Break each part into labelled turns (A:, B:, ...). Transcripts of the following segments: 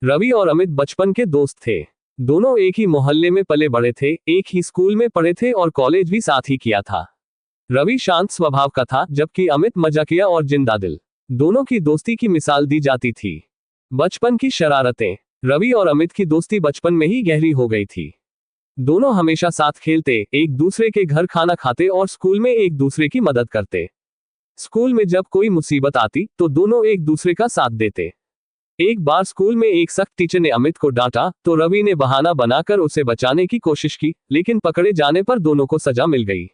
A: रवि और अमित बचपन के दोस्त थे। दोनों एक ही मोहल्ले में पले बड़े थे, एक ही स्कूल में पढ़े थे और कॉलेज भी साथ ही किया था। रवि शांत स्वभाव का था, जबकि अमित मजाकिया और जिंदा दिल। दोनों की दोस्ती की मिसाल दी जाती थी। बचपन की शरारतें। रवि और अमित की दोस्ती बचपन में ही गहरी हो गई थी। दोनों हमेशा साथ खेलते, एक दूसरे के घर खाना खाते और स्कूल में एक दूसरे की मदद करते। स्कूल में जब कोई मुसीबत आती तो दोनों एक दूसरे का साथ देते। एक बार स्कूल में एक सख्त टीचर ने अमित को डांटा तो रवि ने बहाना बनाकर उसे बचाने की कोशिश की, लेकिन पकड़े जाने पर दोनों को सजा मिल गई।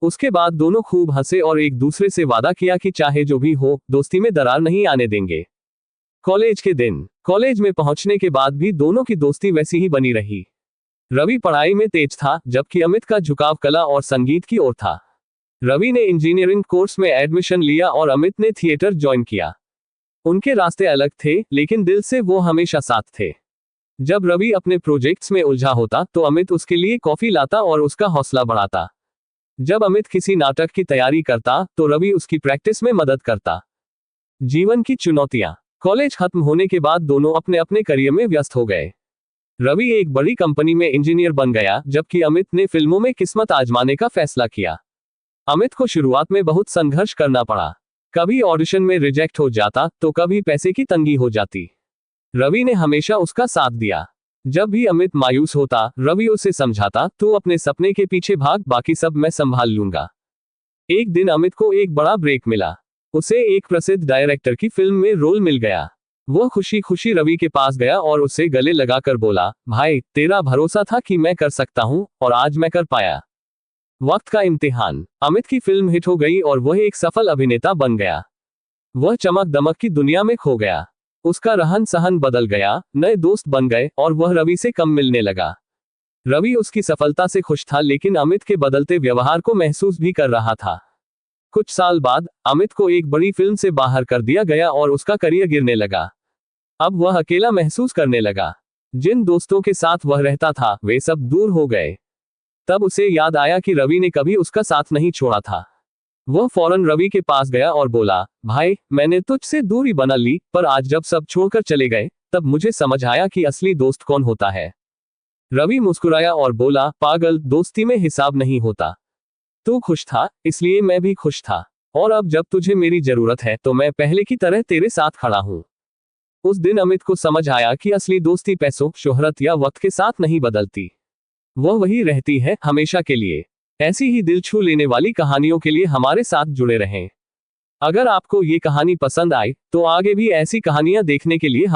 A: उसके बाद दोनों खूब हंसे और एक दूसरे से वादा किया कि चाहे जो भी हो, दोस्ती में दरार नहीं आने देंगे। कॉलेज के दिन। कॉलेज में पहुंचने के बाद भी दोनों की दोस्ती वैसी ही बनी रही। रवि पढ़ाई में तेज था, जबकि अमित का झुकाव कला और संगीत की ओर था। रवि ने इंजीनियरिंग कोर्स में एडमिशन लिया और अमित ने थिएटर ज्वाइन किया। उनके रास्ते अलग थे, लेकिन दिल से वो हमेशा साथ थे। जब रवि अपने प्रोजेक्ट्स में उलझा होता तो अमित उसके लिए कॉफी लाता और उसका हौसला बढ़ाता। जब अमित किसी नाटक की तैयारी करता तो रवि उसकी प्रैक्टिस में मदद करता। जीवन की चुनौतियां। कॉलेज खत्म होने के बाद दोनों अपने अपने करियर में व्यस्त हो गए। रवि एक बड़ी कंपनी में इंजीनियर बन गया, जबकि अमित ने फिल्मों में किस्मत आजमाने का फैसला किया। अमित को शुरुआत में बहुत संघर्ष करना पड़ा। कभी ऑडिशन में रिजेक्ट हो जाता तो कभी पैसे की तंगी हो जाती। रवि ने हमेशा उसका साथ दिया। जब भी अमित मायूस होता, रवि उसे समझाता, तू अपने सपने के पीछे भाग, बाकी सब मैं संभाल लूंगा। एक दिन अमित को एक बड़ा ब्रेक मिला। उसे एक प्रसिद्ध डायरेक्टर की फिल्म में रोल मिल गया। वो खुशी खुशी रवि के पास गया और उससे गले लगाकर बोला, भाई, तेरा भरोसा था कि मैं कर सकता हूं और आज मैं कर पाया। वक्त का इम्तिहान। अमित की फिल्म हिट हो गई और वह एक सफल अभिनेता बन गया। वह चमक दमक की दुनिया में खो गया। उसका रहन सहन बदल गया, नए दोस्त बन गए और वह रवि से कम मिलने लगा। रवि उसकी सफलता से खुश था, लेकिन अमित के बदलते व्यवहार को महसूस भी कर रहा था। कुछ साल बाद अमित को एक बड़ी फिल्म से बाहर कर दिया गया और उसका करियर गिरने लगा। अब वह अकेला महसूस करने लगा। जिन दोस्तों के साथ वह रहता था वे सब दूर हो गए। तब उसे याद आया कि रवि ने कभी उसका साथ नहीं छोड़ा था। वह फौरन रवि के पास गया और बोला, भाई, मैंने तुझसे दूरी बना ली, पर आज जब सब छोड़कर चले गए तब मुझे समझ आया कि असली दोस्त कौन होता है। रवि मुस्कुराया और बोला, पागल, दोस्ती में हिसाब नहीं होता। तू खुश था, इसलिए मैं भी खुश था, और अब जब तुझे मेरी जरूरत है तो मैं पहले की तरह तेरे साथ खड़ा हूं। उस दिन अमित को समझ आया कि असली दोस्ती पैसों, शोहरत या वक्त के साथ नहीं बदलती। वह वही रहती है, हमेशा के लिए। ऐसी ही दिल छू लेने वाली कहानियों के लिए हमारे साथ जुड़े रहें। अगर आपको ये कहानी पसंद आई तो आगे भी ऐसी कहानियां देखने के लिए